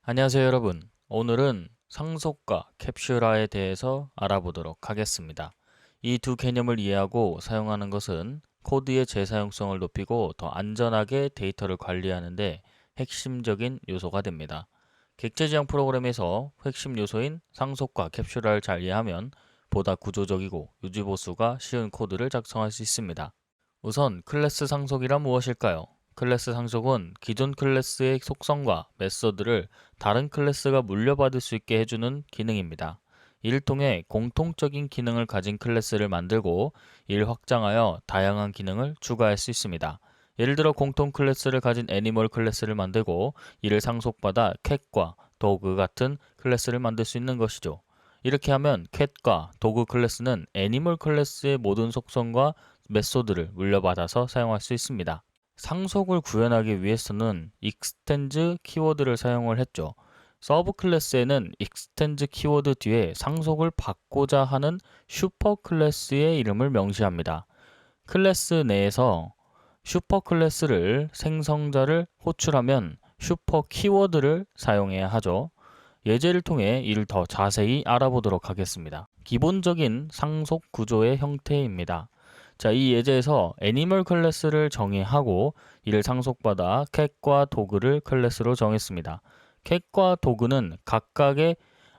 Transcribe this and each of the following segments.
안녕하세요 여러분. 오늘은 상속과 캡슐화에 대해서 알아보도록 하겠습니다. 이 두 개념을 이해하고 사용하는 것은 코드의 재사용성을 높이고 더 안전하게 데이터를 관리하는 데 핵심적인 요소가 됩니다. 객체 지향 프로그램에서 핵심 요소인 상속과 캡슐화를 잘 이해하면 보다 구조적이고 유지보수가 쉬운 코드를 작성할 수 있습니다. 우선 클래스 상속이란 무엇일까요? 클래스 상속은 기존 클래스의 속성과 메서드를 다른 클래스가 물려받을 수 있게 해주는 기능입니다. 이를 통해 공통적인 기능을 가진 클래스를 만들고 이를 확장하여 다양한 기능을 추가할 수 있습니다. 예를 들어 공통 클래스를 가진 애니멀 클래스를 만들고 이를 상속받아 캣과 도그 같은 클래스를 만들 수 있는 것이죠. 이렇게 하면 캣과 도그 클래스는 애니멀 클래스의 모든 속성과 메소드를 물려받아서 사용할 수 있습니다. 상속을 구현하기 위해서는 extends 키워드를 사용을 했죠. 서브 클래스에는 extends 키워드 뒤에 상속을 받고자 하는 슈퍼 클래스의 이름을 명시합니다. 클래스 내에서 슈퍼 클래스를 생성자를 호출하면 슈퍼 키워드를 사용해야 하죠. 예제를 통해 이를 더 자세히 알아보도록 하겠습니다. 기본적인 상속 구조의 형태입니다. 자, 이 예제에서 애니멀 클래스를 정의하고 이를 상속받아 캣과 도그를 클래스로 정했습니다. 캣과 도그는 각각의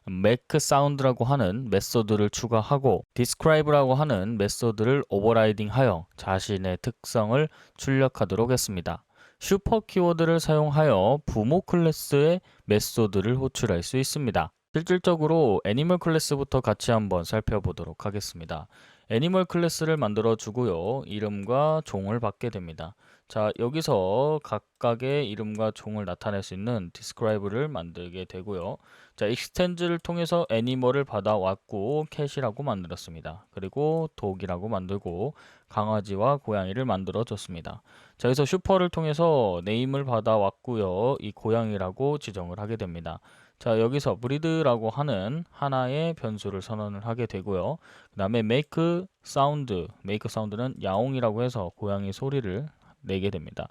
make sound라고 하는 메소드를 추가하고 describe라고 하는 메소드를 오버라이딩하여 자신의 특성을 출력하도록 했습니다. 슈퍼 키워드를 사용하여 부모 클래스의 메소드를 호출할 수 있습니다. 실질적으로 애니멀 클래스부터 같이 한번 살펴보도록 하겠습니다. 애니멀 클래스를 만들어 주고요. 이름과 종을 받게 됩니다. 자, 여기서 각각의 이름과 종을 나타낼 수 있는 describe를 만들게 되고요. 자, extend를 통해서 애니멀을 받아왔고 캣이라고 만들었습니다. 그리고 dog이라고 만들고 강아지와 고양이를 만들어 줬습니다. 자, 여기서 슈퍼를 통해서 네임을 받아왔고요. 이 고양이라고 지정을 하게 됩니다. 자, 여기서 breed라고 하는 하나의 변수를 선언을 하게 되고요. 그 다음에 make sound는 야옹이라고 해서 고양이 소리를 내게 됩니다.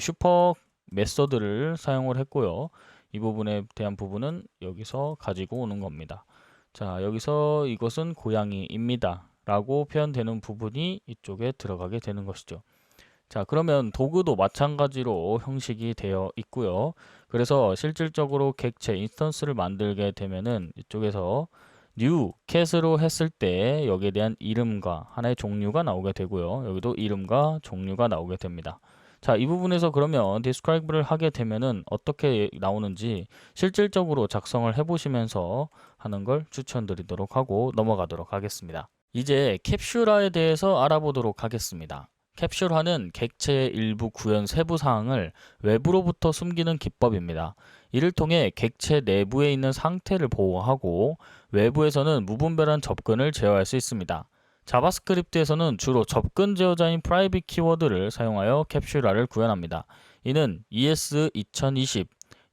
슈퍼 메서드를 사용을 했고요. 이 부분에 대한 부분은 여기서 가지고 오는 겁니다. 자, 여기서 이것은 고양이입니다. 라고 표현되는 부분이 이쪽에 들어가게 되는 것이죠. 자, 그러면 도구도 마찬가지로 형식이 되어 있고요. 그래서 실질적으로 객체 인스턴스를 만들게 되면은 이쪽에서 new cat으로 했을 때 여기에 대한 이름과 하나의 종류가 나오게 되고요. 여기도 이름과 종류가 나오게 됩니다. 자, 이 부분에서 그러면 describe를 하게 되면은 어떻게 나오는지 실질적으로 작성을 해보시면서 하는 걸 추천드리도록 하고 넘어가도록 하겠습니다. 이제 캡슐화에 대해서 알아보도록 하겠습니다. 캡슐화는 객체의 일부 구현 세부 사항을 외부로부터 숨기는 기법입니다. 이를 통해 객체 내부에 있는 상태를 보호하고 외부에서는 무분별한 접근을 제어할 수 있습니다. 자바스크립트에서는 주로 접근 제어자인 private 키워드를 사용하여 캡슐화를 구현합니다. 이는 ES2020,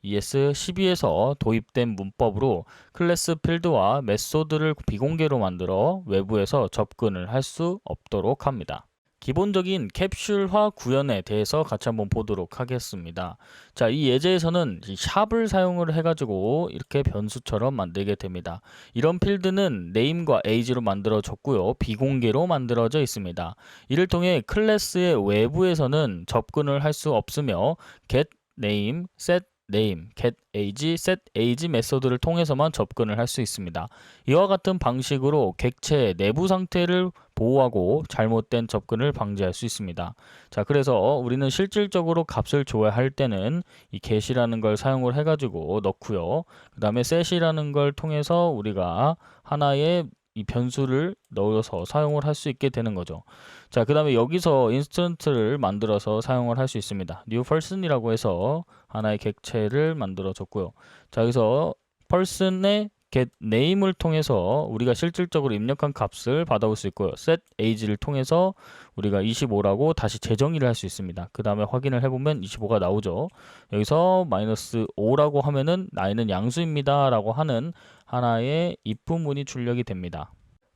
ES12에서 도입된 문법으로 클래스 필드와 메소드를 비공개로 만들어 외부에서 접근을 할 수 없도록 합니다. 기본적인 캡슐화 구현에 대해서 같이 한번 보도록 하겠습니다. 자, 이 예제에서는 이 샵을 사용을 해가지고 이렇게 변수처럼 만들게 됩니다. 이런 필드는 name과 age로 만들어졌고요. 비공개로 만들어져 있습니다. 이를 통해 클래스의 외부에서는 접근을 할 수 없으며 get name, set name, get age, set age 메소드를 통해서만 접근을 할 수 있습니다. 이와 같은 방식으로 객체의 내부 상태를 보호하고 잘못된 접근을 방지할 수 있습니다. 자, 그래서 우리는 실질적으로 값을 줘야 할 때는 이 get이라는 걸 사용을 해가지고 넣고요. 그 다음에 set이라는 걸 통해서 우리가 하나의 이 변수를 넣어서 사용을 할 수 있게 되는 거죠. 자, 그 다음에 여기서 인스턴트를 만들어서 사용을 할 수 있습니다. new person이라고 해서 하나의 객체를 만들어 줬고요. 자, 여기서 person의 get name을 통해서 우리가 실질적으로 입력한 값을 받아올 수 있고요. set age를 통해서 우리가 25라고 다시 재정의를 할 수 있습니다. 그 다음에 확인을 해보면 25가 나오죠. 여기서 마이너스 5라고 하면은 나이는 양수입니다 라고 하는 하나의 if 문이 출력이 됩니다.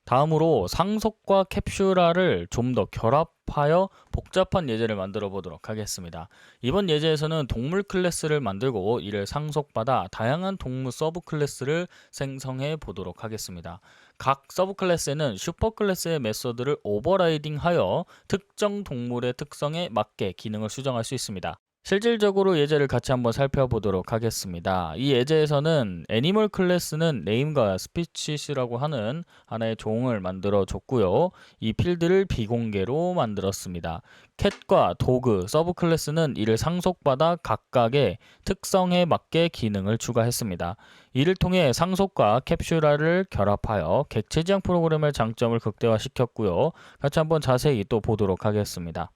다음으로 상속과 캡슐화를 좀 더 결합하여 복잡한 예제를 만들어 보도록 하겠습니다. 이번 예제에서는 동물 클래스를 만들고 이를 상속받아 다양한 동물 서브 클래스를 생성해 보도록 하겠습니다. 각 서브 클래스에는 슈퍼 클래스의 메소드를 오버라이딩하여 특정 동물의 특성에 맞게 기능을 수정할 수 있습니다. 실질적으로 예제를 같이 한번 살펴보도록 하겠습니다. 이 예제에서는 애니멀 클래스는 네임과 스피치스라고 하는 하나의 종을 만들어 줬고요. 이 필드를 비공개로 만들었습니다. 캣과 도그, 서브 클래스는 이를 상속받아 각각의 특성에 맞게 기능을 추가했습니다. 이를 통해 상속과 캡슐화를 결합하여 객체 지향 프로그램의 장점을 극대화시켰고요. 같이 한번 자세히 또 보도록 하겠습니다.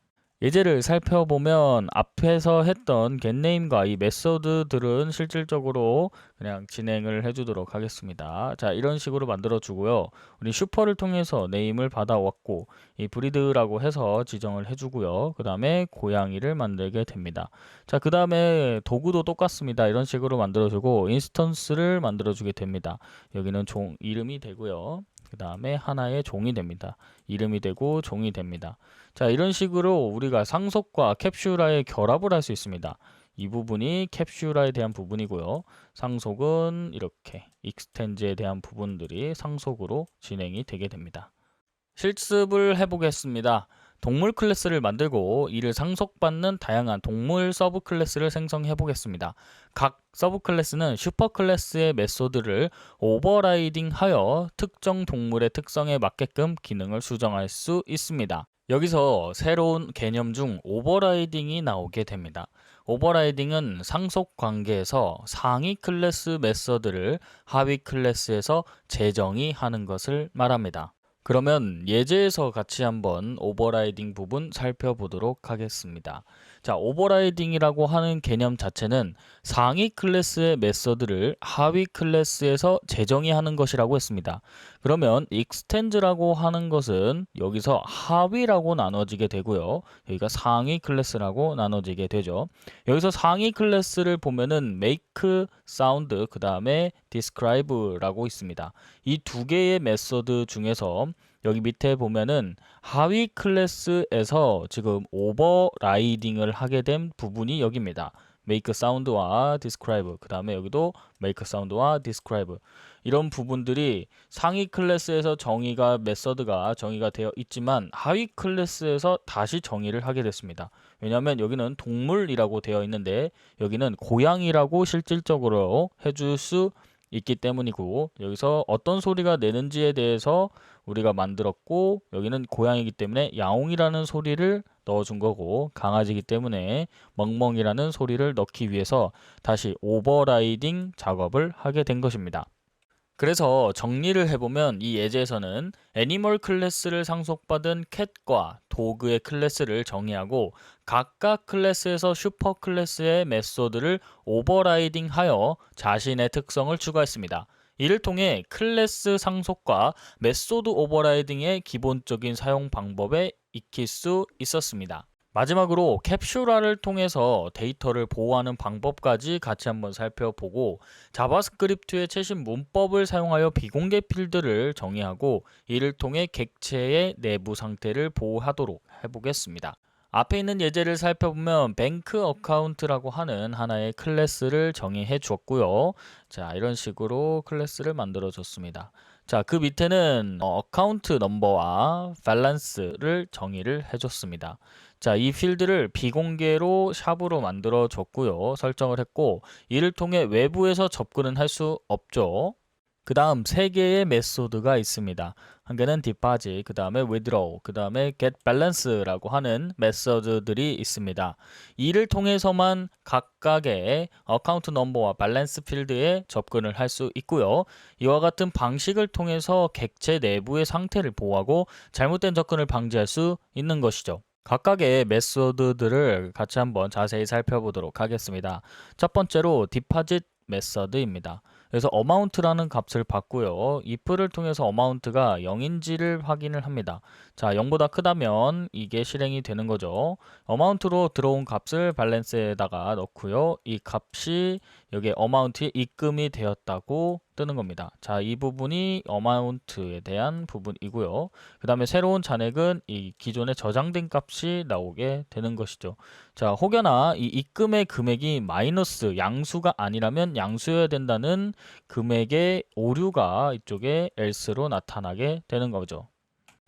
예제를 살펴보면 앞에서 했던 getName과 이 메소드들은 실질적으로 그냥 진행을 해주도록 하겠습니다. 자, 이런 식으로 만들어 주고요. 우리 슈퍼를 통해서 네임을 받아왔고 이 breed라고 해서 지정을 해주고요. 그 다음에 고양이를 만들게 됩니다. 자, 그 다음에 도구도 똑같습니다. 이런 식으로 만들어주고 인스턴스를 만들어주게 됩니다. 여기는 종 이름이 되고요. 그 다음에 하나의 종이 됩니다. 이름이 되고 종이 됩니다. 자, 이런 식으로 우리가 상속과 캡슐화의 결합을 할 수 있습니다. 이 부분이 캡슐화에 대한 부분이고요. 상속은 이렇게 익스텐즈에 대한 부분들이 상속으로 진행이 되게 됩니다. 실습을 해보겠습니다. 동물 클래스를 만들고 이를 상속받는 다양한 동물 서브 클래스를 생성해 보겠습니다. 각 서브 클래스는 슈퍼 클래스의 메소드를 오버라이딩하여 특정 동물의 특성에 맞게끔 기능을 수정할 수 있습니다. 여기서 새로운 개념 중 오버라이딩이 나오게 됩니다. 오버라이딩은 상속 관계에서 상위 클래스 메소드를 하위 클래스에서 재정의하는 것을 말합니다. 그러면 예제에서 같이 한번 오버라이딩 부분 살펴보도록 하겠습니다. 자, 오버라이딩이라고 하는 개념 자체는 상위 클래스의 메소드를 하위 클래스에서 재정의하는 것이라고 했습니다. 그러면 extend라고 하는 것은 여기서 하위라고 나눠지게 되고요. 여기가 상위 클래스라고 나눠지게 되죠. 여기서 상위 클래스를 보면은 make, sound, 그 다음에 describe라고 있습니다. 이 두 개의 메소드 중에서 여기 밑에 보면은 하위 클래스에서 지금 오버라이딩을 하게 된 부분이 여기입니다. make sound와 describe, 그 다음에 여기도 make sound와 describe, 이런 부분들이 상위 클래스에서 정의가 메서드가 정의가 되어 있지만 하위 클래스에서 다시 정의를 하게 됐습니다. 왜냐하면 여기는 동물이라고 되어 있는데 여기는 고양이라고 실질적으로 해줄 수 있기 때문이고, 여기서 어떤 소리가 내는지에 대해서 우리가 만들었고, 여기는 고양이기 때문에 야옹이라는 소리를 넣어준 거고, 강아지이기 때문에 멍멍이라는 소리를 넣기 위해서 다시 오버라이딩 작업을 하게 된 것입니다. 그래서 정리를 해보면 이 예제에서는 애니멀 클래스를 상속받은 캣과 도그의 클래스를 정의하고 각각 클래스에서 슈퍼 클래스의 메소드를 오버라이딩하여 자신의 특성을 추가했습니다. 이를 통해 클래스 상속과 메소드 오버라이딩의 기본적인 사용 방법에 익힐 수 있었습니다. 마지막으로 캡슐화를 통해서 데이터를 보호하는 방법까지 같이 한번 살펴보고, 자바스크립트의 최신 문법을 사용하여 비공개 필드를 정의하고 이를 통해 객체의 내부 상태를 보호하도록 해보겠습니다. 앞에 있는 예제를 살펴보면 뱅크 어카운트라고 하는 하나의 클래스를 정의해 주었고요. 자, 이런 식으로 클래스를 만들어 줬습니다. 자, 그 밑에는 어카운트 넘버와 밸런스를 정의를 해줬습니다. 자, 이 필드를 비공개로 샵으로 만들어 줬고요. 설정을 했고, 이를 통해 외부에서 접근은 할 수 없죠. 그 다음 세 개의 메소드가 있습니다. 한 개는 deposit, 그 다음에 withdraw, 그 다음에 get balance라고 하는 메소드들이 있습니다. 이를 통해서만 각각의 account number와 balance 필드에 접근을 할 수 있고요. 이와 같은 방식을 통해서 객체 내부의 상태를 보호하고 잘못된 접근을 방지할 수 있는 것이죠. 각각의 메소드들을 같이 한번 자세히 살펴보도록 하겠습니다. 첫 번째로 deposit 메서드입니다. 그래서 amount라는 값을 받고요. if를 통해서 amount가 0인지를 확인을 합니다. 자, 0보다 크다면 이게 실행이 되는 거죠. amount로 들어온 값을 밸런스에다가 넣고요. 이 값이 여기에 어마운트에 입금이 되었다고 뜨는 겁니다. 자, 이 부분이 어마운트에 대한 부분이고요. 그 다음에 새로운 잔액은 이 기존에 저장된 값이 나오게 되는 것이죠. 자, 혹여나 이 입금의 금액이 마이너스 양수가 아니라면 양수여야 된다는 금액의 오류가 이쪽에 else로 나타나게 되는 거죠.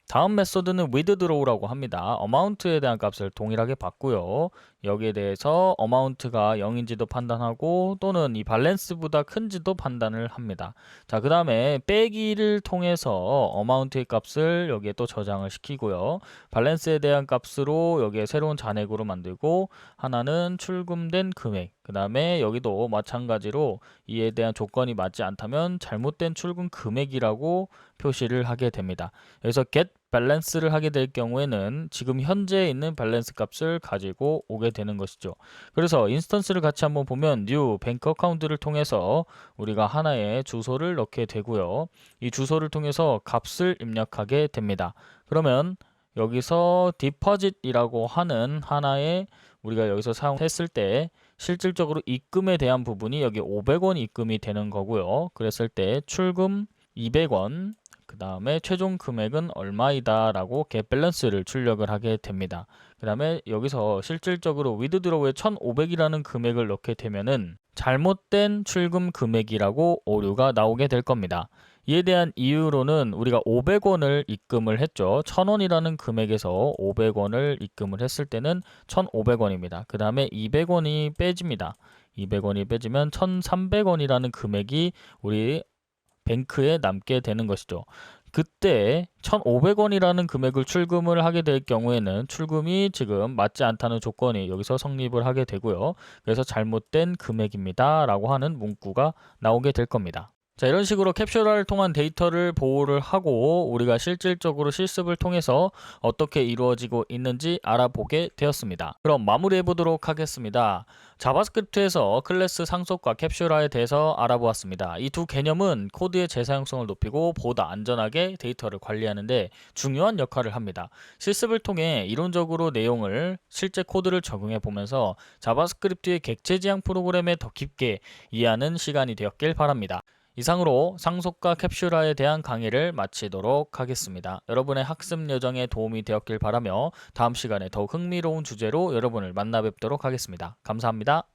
다음 메소드는 withdraw라고 합니다. 어마운트에 대한 값을 동일하게 받고요. 여기에 대해서 어마운트가 0인지도 판단하고 또는 이 밸런스보다 큰지도 판단을 합니다. 자, 그 다음에 빼기를 통해서 어마운트의 값을 여기에 또 저장을 시키고요. 밸런스에 대한 값으로 여기에 새로운 잔액으로 만들고 하나는 출금된 금액, 그 다음에 여기도 마찬가지로 이에 대한 조건이 맞지 않다면 잘못된 출금 금액이라고 표시를 하게 됩니다. 여기서 get balance를 하게 될 경우에는 지금 현재 있는 밸런스 값을 가지고 오게 되는 것이죠. 그래서 인스턴스를 같이 한번 보면 new 뱅크 어카운트를 통해서 우리가 하나의 주소를 넣게 되고요. 이 주소를 통해서 값을 입력하게 됩니다. 그러면 여기서 deposit이라고 하는 하나의 우리가 여기서 사용했을 때 실질적으로 입금에 대한 부분이 여기 500원 입금이 되는 거고요. 그랬을 때 출금 200원, 그 다음에 최종 금액은 얼마이다 라고 get balance를 출력을 하게 됩니다. 그 다음에 여기서 실질적으로 withdraw에 1500이라는 금액을 넣게 되면은 잘못된 출금 금액이라고 오류가 나오게 될 겁니다. 이에 대한 이유로는 우리가 500원을 입금을 했죠. 1000원이라는 금액에서 500원을 입금을 했을 때는 1500원입니다. 그 다음에 200원이 빼집니다. 200원이 빼지면 1300원이라는 금액이 우리 뱅크에 남게 되는 것이죠. 그때 1,500원이라는 금액을 출금을 하게 될 경우에는 출금이 지금 맞지 않다는 조건이 여기서 성립을 하게 되고요. 그래서 잘못된 금액입니다 라고 하는 문구가 나오게 될 겁니다. 자, 이런 식으로 캡슐화를 통한 데이터를 보호를 하고 우리가 실질적으로 실습을 통해서 어떻게 이루어지고 있는지 알아보게 되었습니다. 그럼 마무리해 보도록 하겠습니다. 자바스크립트에서 클래스 상속과 캡슐화에 대해서 알아보았습니다. 이 두 개념은 코드의 재사용성을 높이고 보다 안전하게 데이터를 관리하는데 중요한 역할을 합니다. 실습을 통해 이론적으로 내용을 실제 코드를 적용해 보면서 자바스크립트의 객체 지향 프로그램에 더 깊게 이해하는 시간이 되었길 바랍니다. 이상으로 상속과 캡슐화에 대한 강의를 마치도록 하겠습니다. 여러분의 학습 여정에 도움이 되었길 바라며 다음 시간에 더욱 흥미로운 주제로 여러분을 만나 뵙도록 하겠습니다. 감사합니다.